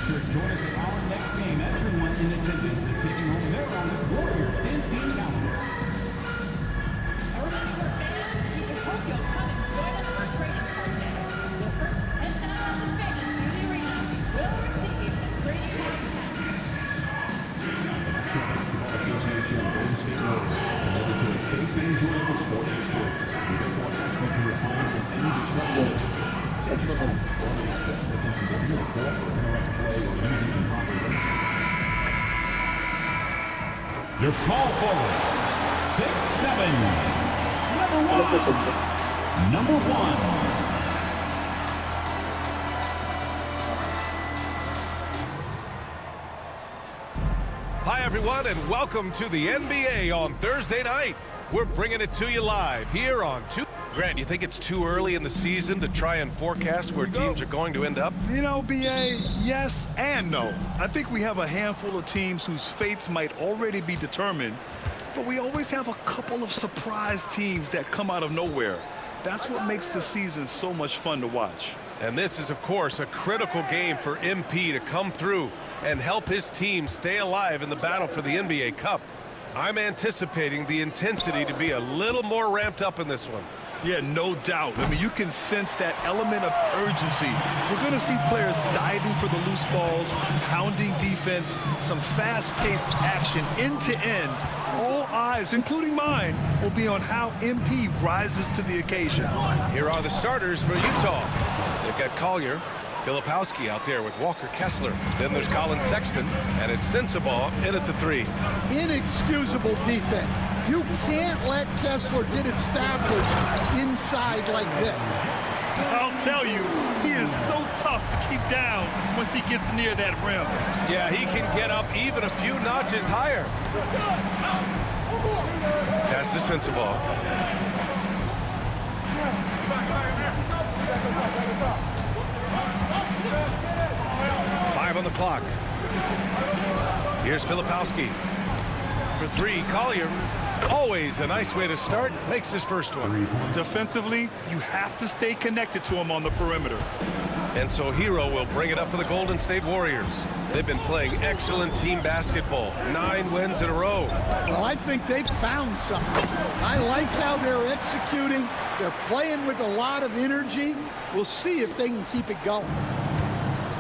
sure to join us at our next game. Everyone in attendance is taking home their round of Warriors Dance Team calendar. Your small forward, 6'7", number one. Hi, everyone, and welcome to the NBA on Thursday night. We're bringing it to you live here on Grant, you think it's too early in the season to try and forecast where teams are going to end up? You know, BA, yes and no. I think we have a handful of teams whose fates might already be determined, but we always have a couple of surprise teams that come out of nowhere. That's what makes the season so much fun to watch. And this is, of course, a critical game for MP to come through and help his team stay alive in the battle for the NBA Cup. I'm anticipating the intensity to be a little more ramped up in this one. Yeah, no doubt. I mean, you can sense that element of urgency. We're going to see players diving for the loose balls, pounding defense, some fast-paced action end to end. All eyes, including mine, will be on how MP rises to the occasion. Here are the starters for Utah. They've got Collier, Filipowski out there with Walker Kessler. Then there's Colin Sexton, and it's Sensabaugh in at the 3. Inexcusable defense. You can't let Kessler get established inside like this. I'll tell you, he is so tough to keep down once he gets near that rim. Yeah, he can get up even a few notches higher. Pass to Sensabaugh. On the clock. Here's Filipowski. For 3, Collier. Always a nice way to start. Makes his first one. Defensively, you have to stay connected to him on the perimeter. And so Hero will bring it up for the Golden State Warriors. They've been playing excellent team basketball. 9 wins in a row. Well, I think they've found something. I like how they're executing. They're playing with a lot of energy. We'll see if they can keep it going.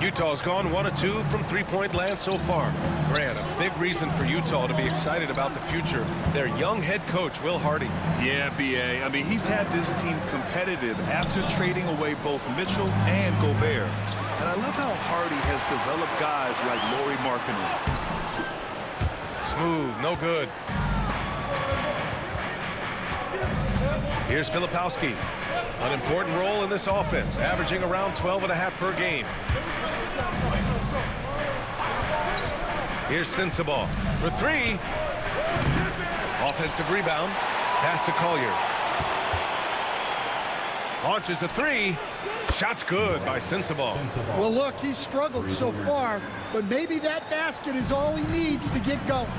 Utah's gone 1 of 2 from three-point land so far. Grant, a big reason for Utah to be excited about the future. Their young head coach, Will Hardy. Yeah, BA. I mean, he's had this team competitive after trading away both Mitchell and Gobert. And I love how Hardy has developed guys like Lauri Markkanen. Smooth, no good. Here's Filipowski. An important role in this offense, averaging around 12.5 per game. Here's Sensabaugh for 3. Offensive rebound. Pass to Collier. Launches a 3. Shot's good by Sensabaugh. Well, look, he's struggled so far, but maybe that basket is all he needs to get going.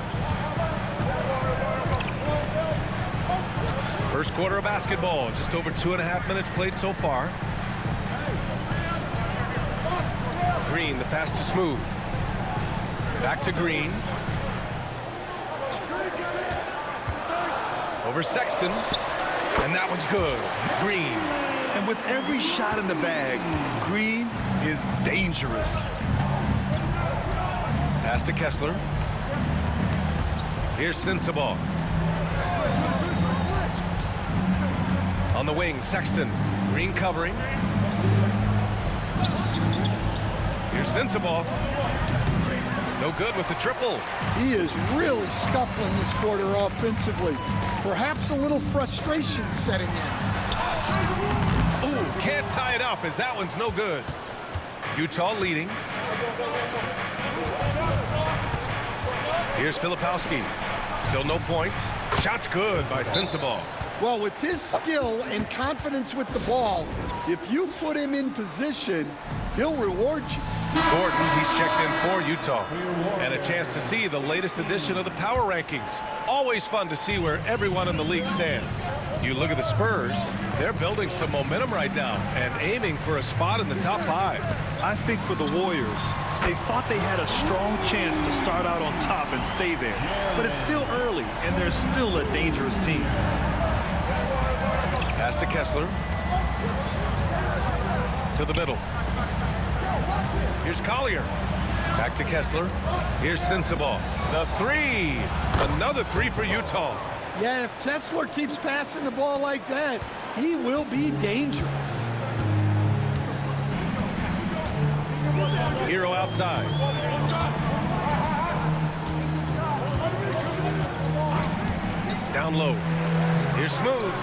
First quarter of basketball, just over 2.5 minutes played so far. Green, the pass to Smooth. Back to Green. Over Sexton. And that one's good. Green. And with every shot in the bag, Green is dangerous. Pass to Kessler. Here's Sensabaugh. On the wing, Sexton. Green covering. Here's Sensabaugh. No good with the triple. He is really scuffling this quarter offensively. Perhaps a little frustration setting in. Ooh, can't tie it up as that one's no good. Utah leading. Here's Filipowski. Still no points. Shot's good by Sensabaugh. Well, with his skill and confidence with the ball, if you put him in position, he'll reward you. Gordon, he's checked in for Utah. And a chance to see the latest edition of the Power Rankings. Always fun to see where everyone in the league stands. You look at the Spurs, they're building some momentum right now and aiming for a spot in the top 5. I think for the Warriors, they thought they had a strong chance to start out on top and stay there. But it's still early, and they're still a dangerous team. Pass to Kessler. To the middle. Here's Collier. Back to Kessler. Here's Sensabaugh. The 3. Another 3 for Utah. Yeah, if Kessler keeps passing the ball like that, he will be dangerous. Hero outside. Down low. Here's Smooth.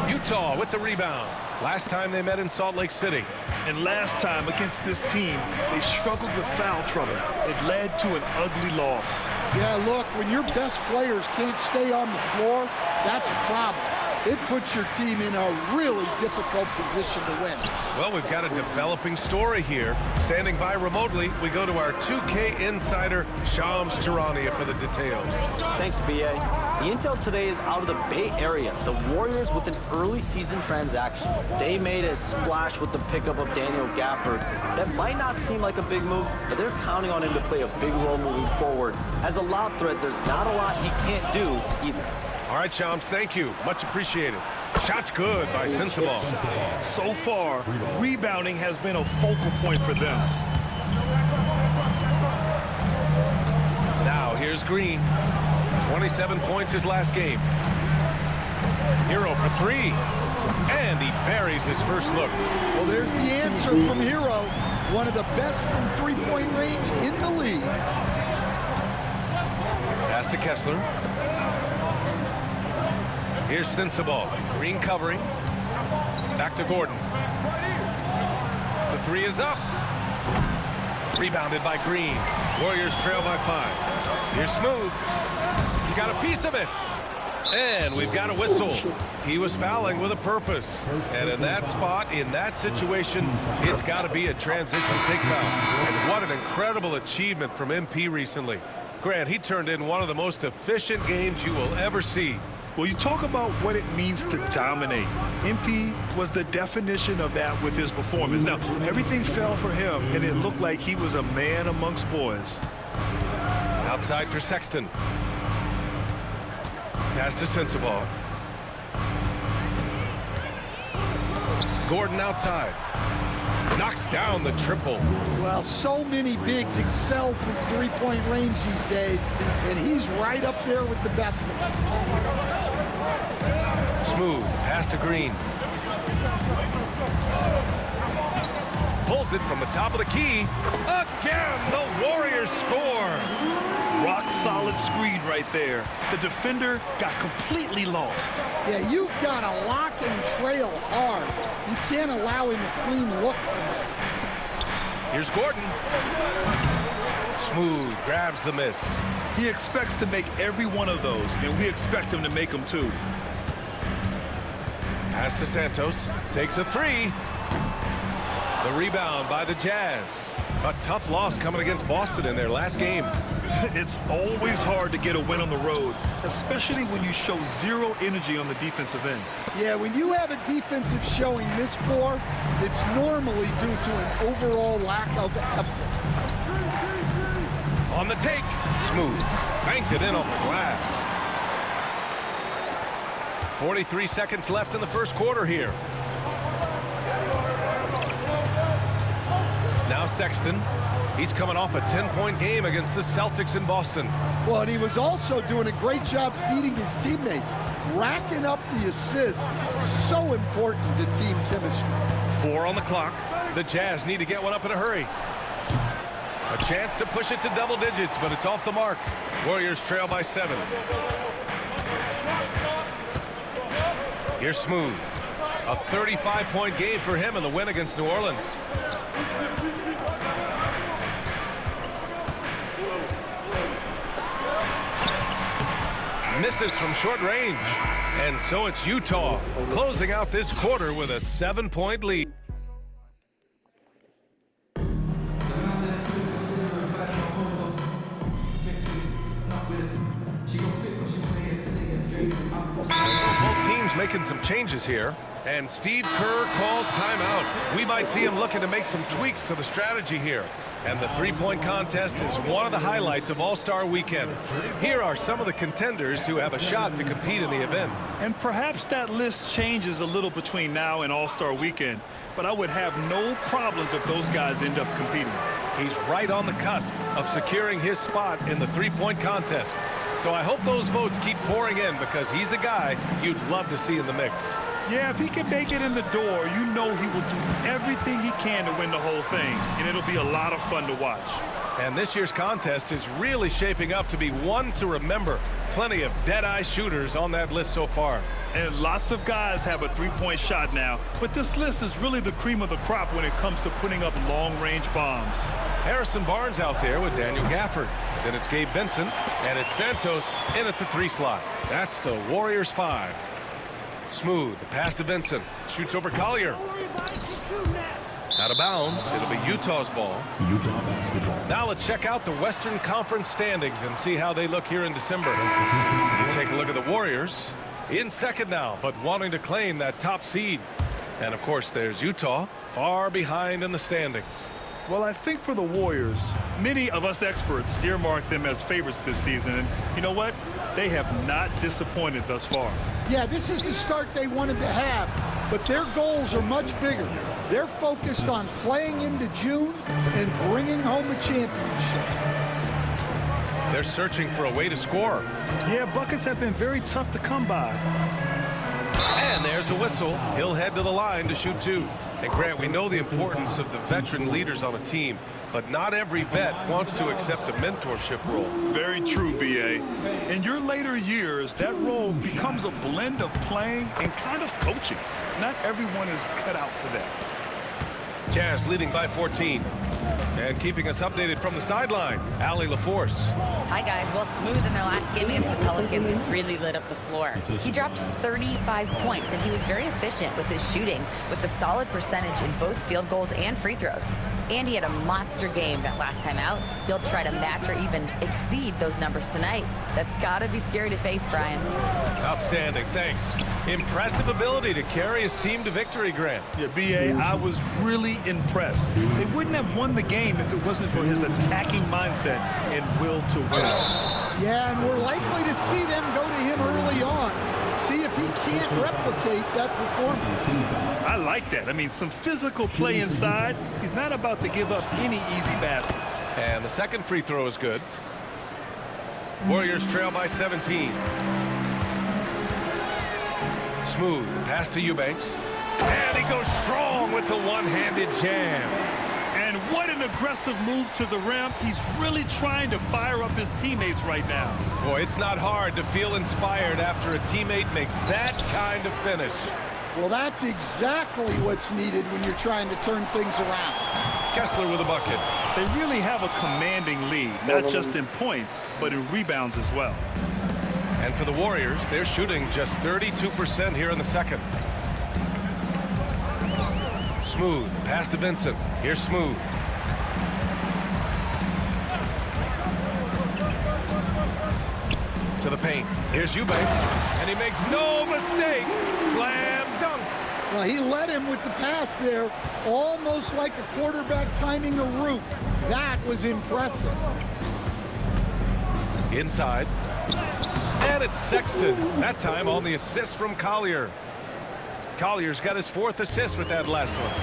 Utah with the rebound. Last time they met in Salt Lake City. And last time against this team, they struggled with foul trouble. It led to an ugly loss. Yeah, look, when your best players can't stay on the floor, that's a problem. It puts your team in a really difficult position to win. Well, we've got a developing story here. Standing by remotely, we go to our 2K insider, Shams Charania, for the details. Thanks, BA. The intel today is out of the Bay Area. The Warriors with an early season transaction. They made a splash with the pickup of Daniel Gafford. That might not seem like a big move, but they're counting on him to play a big role moving forward. As a lob threat, there's not a lot he can't do either. All right, Shams, thank you. Much appreciated. Shot's good by Sensabaugh. So far, rebounding has been a focal point for them. Now, here's Green. 27 points his last game. Hero for 3. And he buries his first look. Well, there's the answer from Hero. One of the best from three-point range in the league. Pass to Kessler. Here's Sensabaugh. Green covering. Back to Gordon. The 3 is up. Rebounded by Green. Warriors trail by 5. Here's Smooth. He got a piece of it. And we've got a whistle. He was fouling with a purpose. And in that spot, in that situation, it's got to be a transition take foul. And what an incredible achievement from MP recently. Grant, he turned in one of the most efficient games you will ever see. Well, you talk about what it means to dominate. MP was the definition of that with his performance. Now, everything fell for him, and it looked like he was a man amongst boys. Outside for Sexton. Pass to Sensabaugh. Gordon outside. Knocks down the triple. Well, so many bigs excel from three-point range these days, and he's right up there with the best of them. Smooth. Pass to Green. Pulls it from the top of the key. Again, the Warriors score. Rock solid screen right there. The defender got completely lost. Yeah, you've got to lock and trail hard. You can't allow him a clean look from there. Here's Gordon. Smooth grabs the miss. He expects to make every one of those, and we expect him to make them too. Pass to Santos. Takes a 3. The rebound by the Jazz. A tough loss coming against Boston in their last game. It's always hard to get a win on the road, especially when you show zero energy on the defensive end. Yeah, when you have a defensive showing this poor, it's normally due to an overall lack of effort. On the take. Smooth. Banked it in off the glass. 43 seconds left in the first quarter here. Now Sexton. He's coming off a 10-point game against the Celtics in Boston. Well, and he was also doing a great job feeding his teammates, racking up the assists. So important to team chemistry. 4 on the clock. The Jazz need to get one up in a hurry. A chance to push it to double digits, but it's off the mark. Warriors trail by 7. Here's Smooth. A 35-point game for him in the win against New Orleans. Misses from short range. And so it's Utah closing out this quarter with a 7-point lead. Both Warriors making some changes here. And Steve Kerr calls timeout. We might see him looking to make some tweaks to the strategy here. And the three-point contest is one of the highlights of All-Star Weekend. Here are some of the contenders who have a shot to compete in the event. And perhaps that list changes a little between now and All-Star Weekend, but I would have no problems if those guys end up competing. He's right on the cusp of securing his spot in the three-point contest. So I hope those votes keep pouring in because he's a guy you'd love to see in the mix. Yeah, if he can make it in the door, you know he will do everything he can to win the whole thing, and it'll be a lot of fun to watch. And this year's contest is really shaping up to be one to remember. Plenty of dead-eye shooters on that list so far. And lots of guys have a three-point shot now, but this list is really the cream of the crop when it comes to putting up long-range bombs. Harrison Barnes out there with Daniel Gafford. Then it's Gabe Vincent, and it's Santos in at the 3 slot. That's the Warriors 5. Smooth, the pass to Vincent. Shoots over Collier. Out of bounds. It'll be Utah's ball. Utah basketball. Now let's check out the Western Conference standings and see how they look here in December. You take a look at the Warriors. In second now, but wanting to claim that top seed. And, of course, there's Utah, far behind in the standings. Well, I think for the Warriors, many of us experts earmarked them as favorites this season. And you know what? They have not disappointed thus far. Yeah, this is the start they wanted to have, but their goals are much bigger. They're focused on playing into June and bringing home a championship. They're searching for a way to score. Yeah, buckets have been very tough to come by. And there's a whistle. He'll head to the line to shoot 2. And Grant, we know the importance of the veteran leaders on a team, but not every vet wants to accept a mentorship role. Very true, B.A. In your later years, that role becomes a blend of playing and kind of coaching. Not everyone is cut out for that. Jazz leading by 14. And keeping us updated from the sideline, Allie LaForce. Hi, guys. Well, Smooth in their last game against the Pelicans really lit up the floor. He dropped 35 points, and he was very efficient with his shooting, with a solid percentage in both field goals and free throws. And he had a monster game that last time out. He'll try to match or even exceed those numbers tonight. That's got to be scary to face, Brian. Outstanding, thanks. Impressive ability to carry his team to victory, Grant. Yeah, B.A., I was really impressed. They wouldn't have won the game if it wasn't for his attacking mindset and will to win. Yeah, and we're likely to see them go to him early on. See if he can't replicate that performance. I like that. I mean, some physical play inside. He's not about to give up any easy baskets. And the second free throw is good. Warriors trail by 17. Smooth, pass to Eubanks. And he goes strong with the one-handed jam. And what an aggressive move to the rim. He's really trying to fire up his teammates right now. Boy, it's not hard to feel inspired after a teammate makes that kind of finish. Well, that's exactly what's needed when you're trying to turn things around. Kessler with a bucket. They really have a commanding lead, not just in points, but in rebounds as well. And for the Warriors, they're shooting just 32% here in the second. Smooth, pass to Vincent. Here's Smooth. To the paint. Here's Eubanks. And he makes no mistake. Slam dunk. Well, he led him with the pass there, almost like a quarterback timing a route. That was impressive. Inside. And it's Sexton. That time on the assist from Collier. Collier's got his 4th assist with that last one.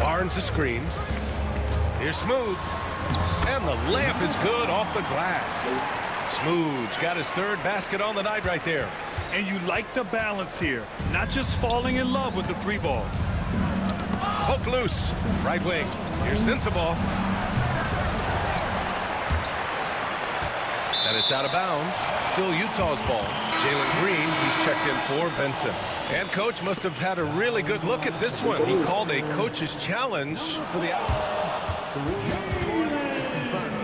Barnes a screen. Here's Smooth. And the layup is good off the glass. Smooth's got his 3rd basket on the night right there. And you like the balance here, not just falling in love with the 3-ball. Poke loose. Right wing. Here's Sensabaugh. And it's out of bounds. Still Utah's ball. Jalen Green, he's checked in for Vincent. And coach must have had a really good look at this one. He called a coach's challenge for the out. The rim shot floor is confirmed.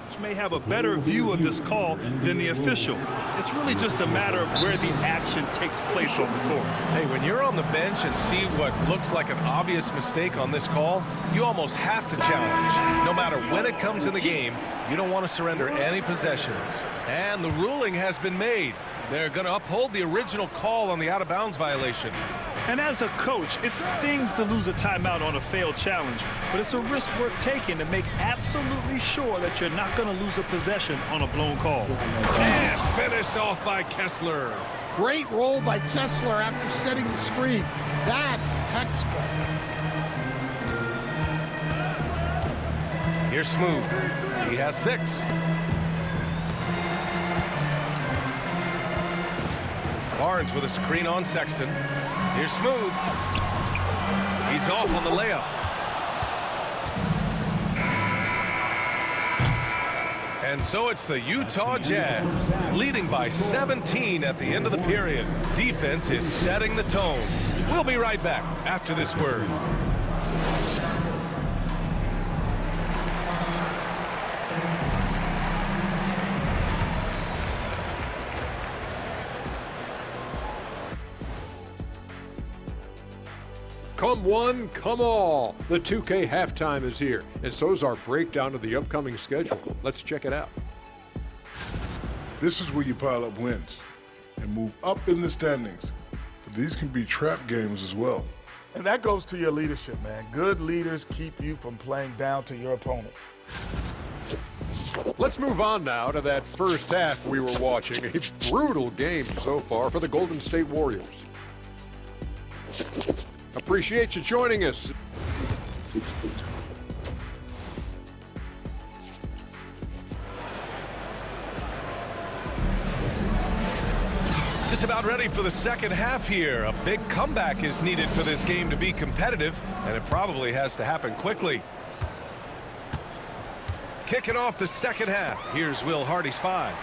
Which may have a better view of this call than the official. It's really just a matter of where the action takes place on the court. Hey, when you're on the bench and see what looks like an obvious mistake on this call, you almost have to challenge. No matter when it comes in the game, you don't want to surrender any possessions. And the ruling has been made. They're going to uphold the original call on the out-of-bounds violation. And as a coach, it stings to lose a timeout on a failed challenge, but it's a risk worth taking to make absolutely sure that you're not going to lose a possession on a blown call. And finished off by Kessler. Great roll by Kessler after setting the screen. That's textbook. Here's Smooth. He has 6. Barnes with a screen on Sexton. Here's Smooth. He's off on the layup. And so it's the Utah Jazz, leading by 17 at the end of the period. Defense is setting the tone. We'll be right back after this word. Come one, come all. The 2K halftime is here, and so's our breakdown of the upcoming schedule. Let's check it out. This is where you pile up wins and move up in the standings. But these can be trap games as well. And that goes to your leadership, man. Good leaders keep you from playing down to your opponent. Let's move on now to that first half we were watching. A brutal game so far for the Golden State Warriors. Appreciate you joining us. Just about ready for the second half here. A big comeback is needed for this game to be competitive, and it probably has to happen quickly. Kicking off the second half. Here's Will Hardy's 5.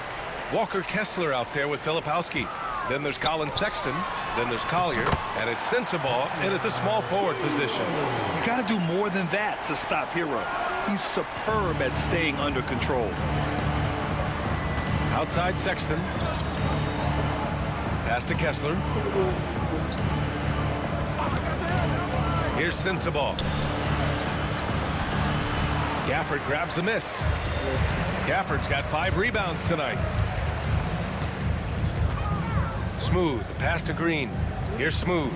Walker Kessler out there with Filipowski. Then there's Colin Sexton. Then there's Collier. And it's Sensabaugh in at the small forward position. You got to do more than that to stop Hero. He's superb at staying under control. Outside Sexton. Pass to Kessler. Here's Sensabaugh. Gafford grabs the miss. Gafford's got 5 rebounds tonight. Smooth, the pass to Green. Here's Smooth.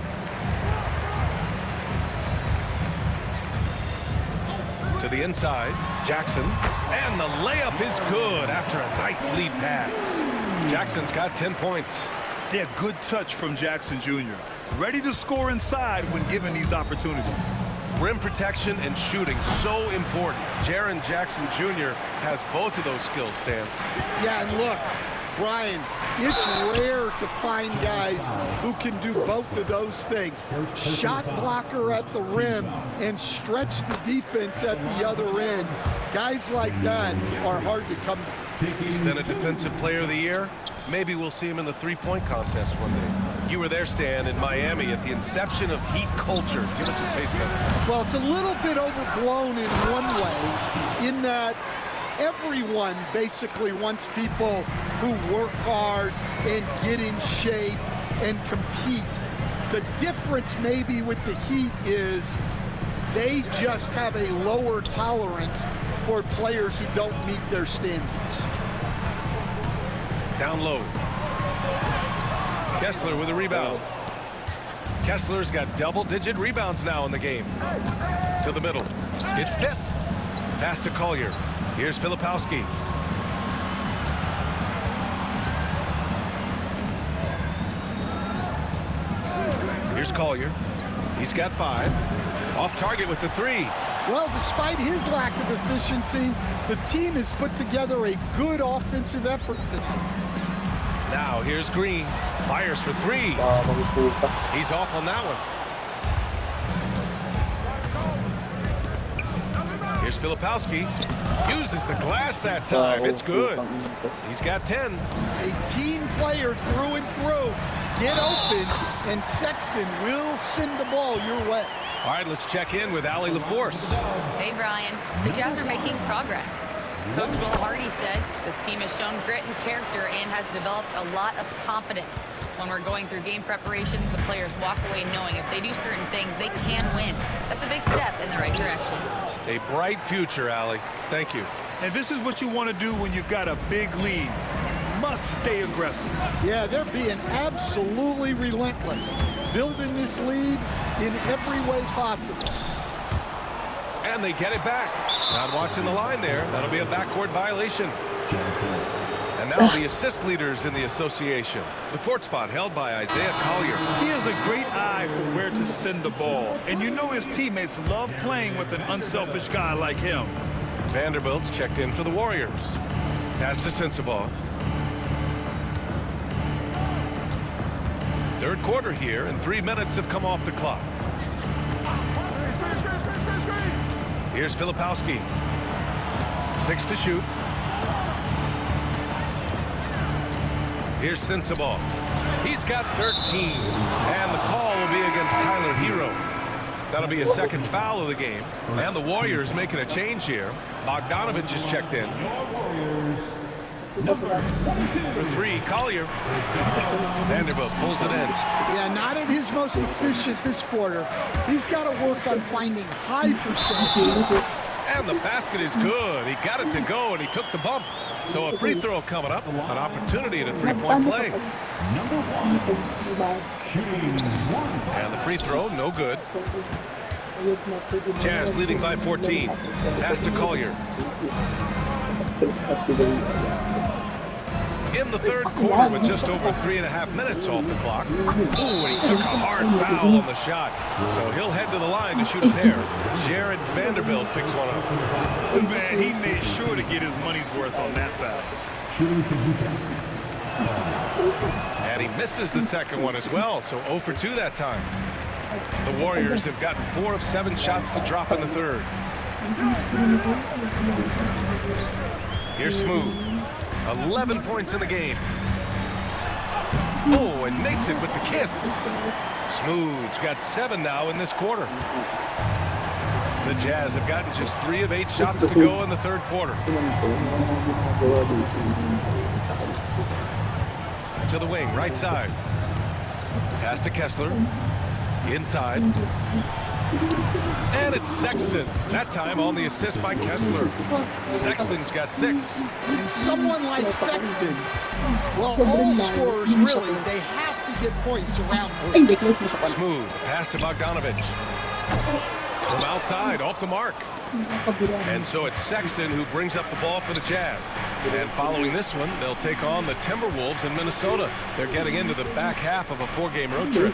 To the inside, Jackson. And the layup is good after a nice lead pass. Jackson's got 10 points. Yeah, good touch from Jackson Jr. Ready to score inside when given these opportunities. Rim protection and shooting, so important. Jaren Jackson Jr. has both of those skills, Stan. Yeah, and look, Brian, it's rare to find guys who can do both of those things. Shot blocker at the rim and stretch the defense at the other end. Guys like that are hard to come by. He's been a defensive player of the year. Maybe we'll see him in the three-point contest one day. You were there, Stan, in Miami at the inception of Heat culture. Give us a taste of it. Well, it's a little bit overblown in one way, in that everyone basically wants people who work hard and get in shape and compete. The difference maybe with the Heat is they just have a lower tolerance for players who don't meet their standards. Down low. Kessler with a rebound. Kessler's got double-digit rebounds now in the game. To the middle. It's tipped. Pass to Collier. Here's Filipowski. Here's Collier. He's got 5. Off target with the 3. Well, despite his lack of efficiency, the team has put together a good offensive effort tonight. Now here's Green. Fires for 3. He's off on that one. Here's Filipowski. Uses the glass that time. It's good. He's got 10. A team player through and through. Get open, and Sexton will send the ball your way. All right, let's check in with Allie LaForce. Hey, Brian. The Jazz are making progress. Coach Will Hardy said this team has shown grit and character and has developed a lot of confidence. When we're going through game preparations, the players walk away knowing if they do certain things, they can win. That's a big step in the right direction. A bright future, Allie. Thank you. And this is what you want to do when you've got a big lead. Must stay aggressive. Yeah, they're being absolutely relentless, building this lead in every way possible. And they get it back. Not watching the line there. That'll be a backcourt violation. And now the assist leaders in the association. The fourth spot held by Isaiah Collier. He has a great eye for where to send the ball. And you know his teammates love playing with an unselfish guy like him. Vanderbilt's checked in for the Warriors. Pass to Sensabaugh. Third quarter here, and 3 minutes have come off the clock. Here's Filipowski. 6 to shoot. Here's Sensabaugh. He's got 13. And the call will be against Tyler Hero. That'll be a second foul of the game. And the Warriors making a change here. Bogdanovich is checked in. For 3, Collier. Vanderbilt pulls it in. Yeah, not at his most efficient this quarter. He's got to work on finding high percentage. And the basket is good. He got it to go, and he took the bump. So a free throw coming up. An opportunity at a three-point play. And the free throw, no good. Jazz leading by 14. Pass to Collier. In the third quarter with just over 3.5 minutes off the clock. Ooh, and he took a hard foul on the shot. So he'll head to the line to shoot a pair. Jared Vanderbilt picks one up. Man, he made sure to get his money's worth on that foul. And he misses the second one as well, so 0 for 2 that time. The Warriors have gotten 4 of 7 shots to drop in the third. Here's Smooth. 11 points in the game. Oh, and makes it with the kiss. Smooth's got 7 now in this quarter. The Jazz have gotten just 3 of 8 shots to go in the third quarter. To the wing, right side. Pass to Kessler. Inside. And it's Sexton. That time on the assist by Kessler. Sexton's got 6. And someone like Sexton, well, all scorers really, they have to get points around him. Smooth. Pass to Bogdanovich. From outside, off the mark. And so it's Sexton who brings up the ball for the Jazz. And following this one, they'll take on the Timberwolves in Minnesota. They're getting into the back half of a 4-game road trip.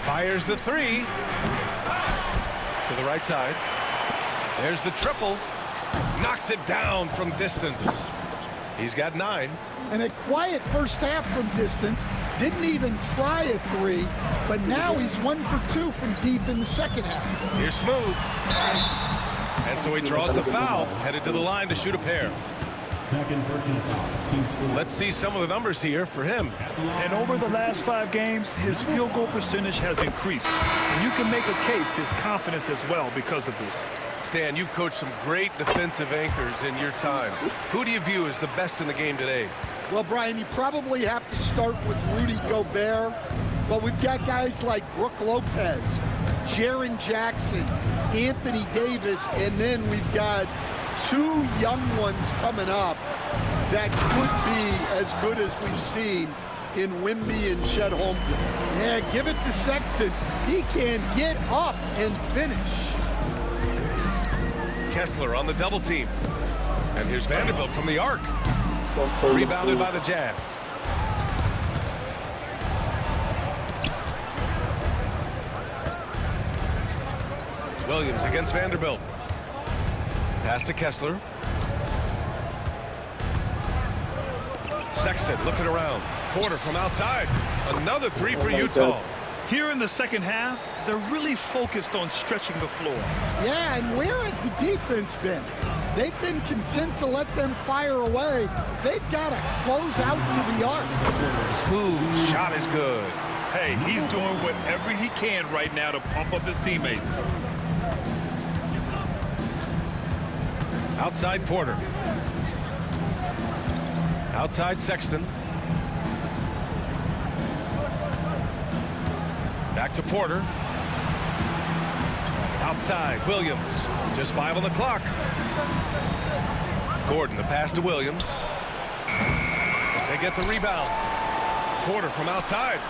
Fires the 3. To the right side. There's the triple. Knocks it down from distance. He's got 9. And a quiet first half from distance. Didn't even try a 3, but now he's 1 for 2 from deep in the second half. Here's Smooth. And so he draws the foul, headed to the line to shoot a pair. Second personal foul. Let's see some of the numbers here for him. And over the last 5 games, his field goal percentage has increased. And you can make a case his confidence as well because of this. Stan, you've coached some great defensive anchors in your time. Who do you view as the best in the game today? Well, Brian, you probably have to start with Rudy Gobert, but we've got guys like Brook Lopez, Jaren Jackson, Anthony Davis, and then we've got 2 young ones coming up that could be as good as we've seen in Wimby and Chet Holmgren. Yeah, give it to Sexton. He can get up and finish. Kessler on the double team. And here's Vanderbilt from the arc. Rebounded by the Jazz. Williams against Vanderbilt. Pass to Kessler. Sexton looking around. Porter from outside. Another 3 for Utah. Here in the second half, they're really focused on stretching the floor. Yeah, and where has the defense been? They've been content to let them fire away. They've got to close out to the arc. Smooth shot is good. Hey, he's doing whatever he can right now to pump up his teammates. Outside Porter. Outside Sexton. Back to Porter. Outside Williams. Just 5 on the clock. Gordon, the pass to Williams. They get the rebound. Porter from outside.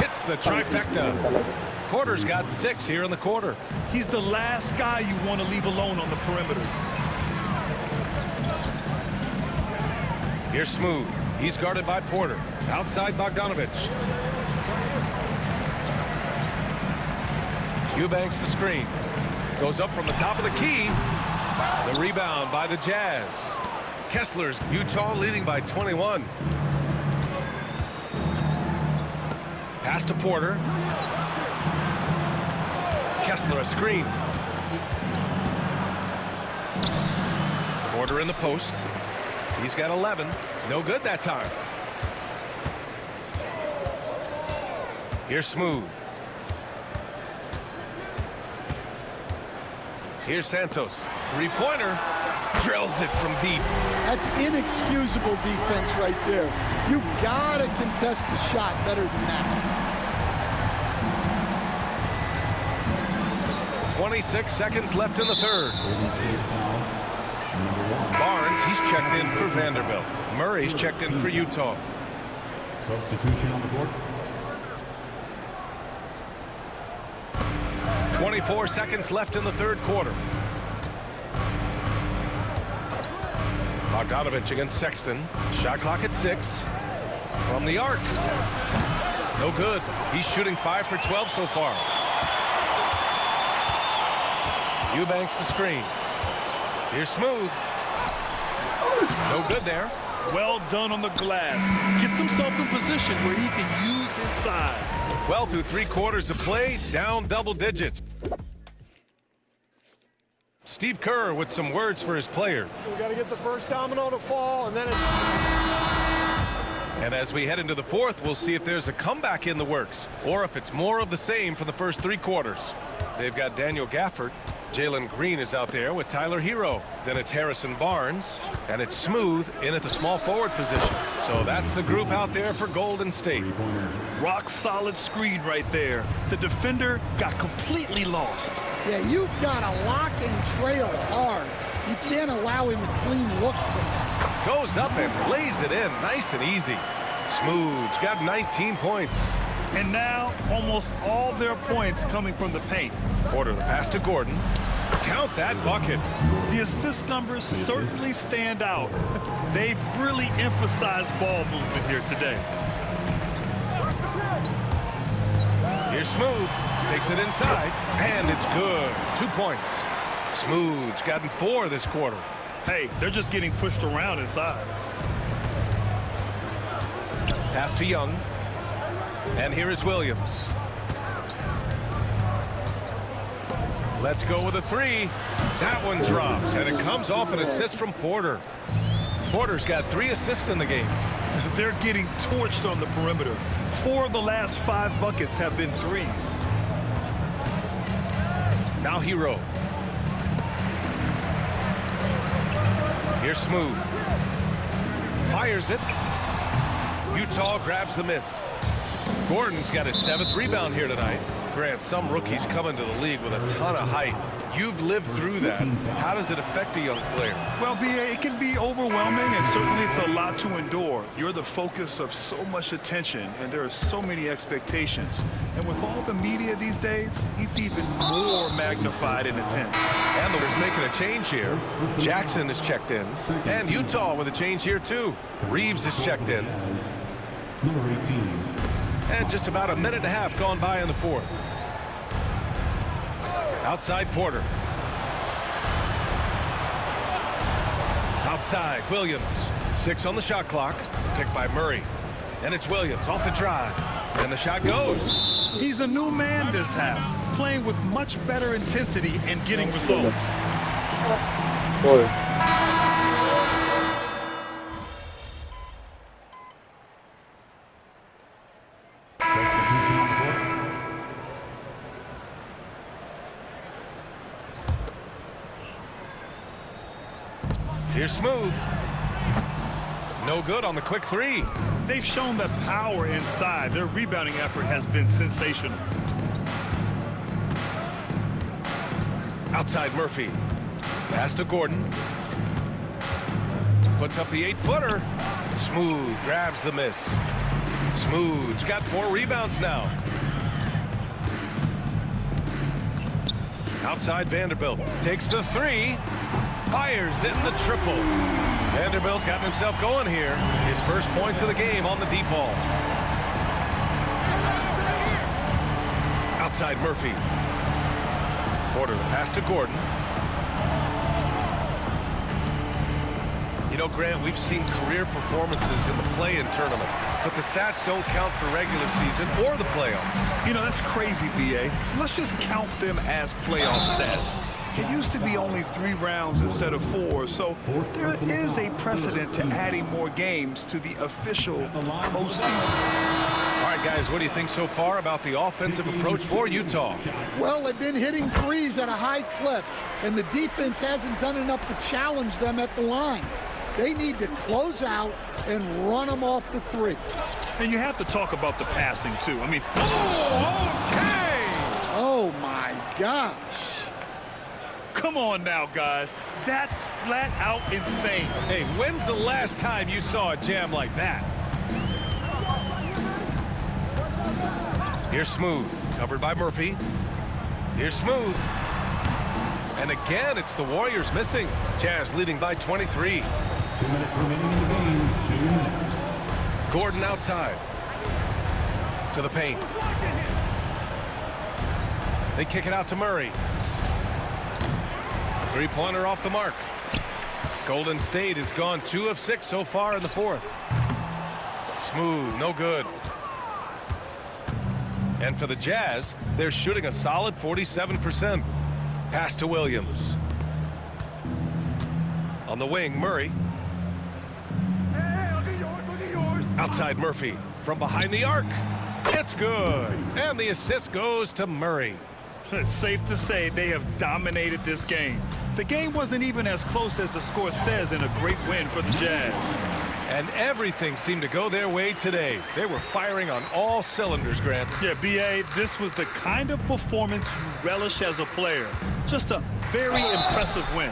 Hits the trifecta. Porter's got 6 here in the quarter. He's the last guy you want to leave alone on the perimeter. Here's Smooth. He's guarded by Porter. Outside Bogdanovich. Eubanks the screen. Goes up from the top of the key. The rebound by the Jazz. Kessler's Utah leading by 21. Pass to Porter. Kessler a screen. Porter in the post. He's got 11. No good that time. Here's Smooth. Here's Santos. Three-pointer. Drills it from deep. That's inexcusable defense right there. You gotta contest the shot better than that. 26 seconds left in the third. Barnes, he's checked in for Vanderbilt. Murray's checked in for Utah. Substitution on the board. 24 seconds left in the third quarter. Bogdanovich against Sexton. Shot clock at 6. From the arc. No good. He's shooting 5 for 12 so far. Eubanks the screen. Here's Smooth. No good there. Well done on the glass. Gets himself in position where he can use his size. Well, through 3 quarters of play, down double digits. Steve Kerr with some words for his players. We got to get the first domino to fall, and then And as we head into the fourth, we'll see if there's a comeback in the works, or if it's more of the same for the first 3 quarters. They've got Daniel Gafford. Jalen Green is out there with Tyler Hero. Then it's Harrison Barnes, and it's Smooth in at the small forward position. So that's the group out there for Golden State. Rock solid screen right there. The defender got completely lost. Yeah, you've got to lock and trail hard. You can't allow him a clean look from that. Goes up and lays it in nice and easy. Smooth's got 19 points. And now almost all their points coming from the paint. Porter the pass to Gordon. Count that bucket. The assist numbers certainly stand out. They've really emphasized ball movement here today. Here's Smooth. Takes it inside, and it's good. 2 points. Smooth's gotten 4 this quarter. Hey, they're just getting pushed around inside. Pass to Young. And here is Williams. Let's go with a 3. That one drops, and it comes off an assist from Porter. Porter's got 3 assists in the game. They're getting torched on the perimeter. 4 of the last 5 buckets have been threes. Now Hero. Here's Smooth. Fires it. Utah grabs the miss. Gordon's got his 7th rebound here tonight. Grant, some rookies come into the league with a ton of height. You've lived through that. How does it affect a young player? Well, B.A., it can be overwhelming, and certainly it's a lot to endure. You're the focus of so much attention, and there are so many expectations. And with all the media these days, it's even more magnified and intense. And there's making a change here. Jackson is checked in, and Utah with a change here too. Reeves is checked in. Number 18. And just about a minute and a half gone by in the fourth. Outside Porter. Outside Williams. 6 on the shot clock. Picked by Murray. And it's Williams off the drive. And the shot goes. He's a new man this half, playing with much better intensity and getting results. Here's Smooth. No good on the quick three. They've shown that power inside. Their rebounding effort has been sensational. Outside Murphy. Pass to Gordon. Puts up the 8-footer. Smooth grabs the miss. Smooth's got 4 rebounds now. Outside Vanderbilt. Takes the 3. Fires in the triple. Vanderbilt's gotten himself going here. His first points of the game on the deep ball. Outside Murphy. Porter the pass to Gordon. You know, Grant, we've seen career performances in the play-in tournament, but the stats don't count for regular season or the playoffs. You know, that's crazy, B.A. So let's just count them as playoff stats. It used to be only 3 rounds instead of 4, so there is a precedent to adding more games to the official postseason. All right, guys, what do you think so far about the offensive approach for Utah? Well, they've been hitting threes at a high clip, and the defense hasn't done enough to challenge them at the line. They need to close out and run them off the 3. And you have to talk about the passing, too. I mean, Oh, my gosh. come on now, guys. That's flat out insane. Hey, when's the last time you saw a jam like that? Here's Smooth, covered by Murphy. Here's Smooth. And again, it's the Warriors missing. Jazz leading by 23. 2 minutes remaining in the game. 2 minutes. Gordon outside. To the paint. They kick it out to Murray. 3-pointer off the mark. Golden State has gone 2 of 6 so far in the 4th. Smooth, no good. And for the Jazz, they're shooting a solid 47%. Pass to Williams. On the wing, Murray. Outside Murphy. From behind the arc. It's good. And the assist goes to Murray. It's safe to say they have dominated this game. The game wasn't even as close as the score says in a great win for the Jazz. And everything seemed to go their way today. They were firing on all cylinders, Grant. Yeah, B.A., this was the kind of performance you relish as a player. Just a very impressive win.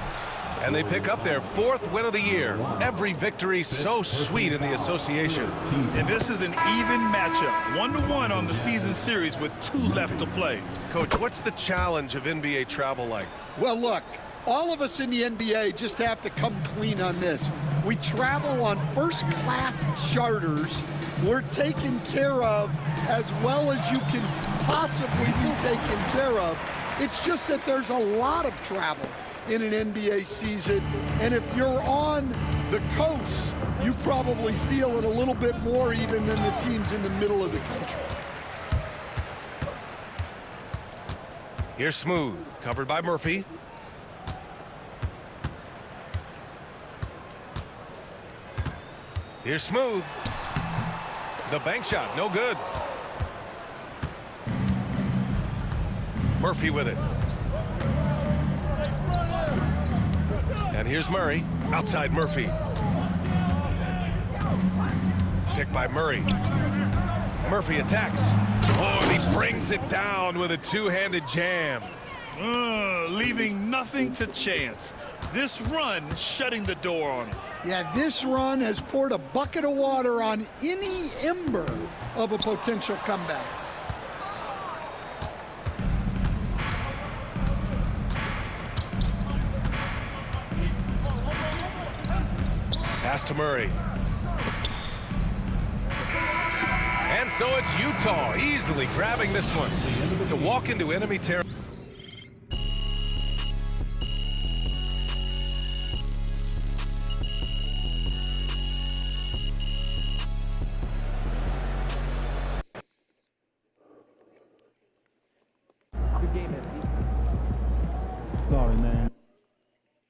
And they pick up their 4th win of the year. Every victory so sweet in the association. And this is an even matchup, 1-1 on the season series with 2 left to play. Coach, what's the challenge of NBA travel like? Well, look, all of us in the NBA just have to come clean on this. We travel on first-class charters. We're taken care of as well as you can possibly be taken care of. It's just that there's a lot of travel in an NBA season, and if you're on the coast, you probably feel it a little bit more even than the teams in the middle of the country. Here's Smooth, covered by Murphy. Here's Smooth. The bank shot, no good. Murphy with it. And here's Murray. Outside Murphy. Picked by Murray. Murphy attacks. Oh, and he brings it down with a 2-handed jam. Leaving nothing to chance. This run shutting the door on him. Yeah, this run has poured a bucket of water on any ember of a potential comeback. Pass to Murray. And so it's Utah easily grabbing this one to walk into enemy territory. Sorry, man.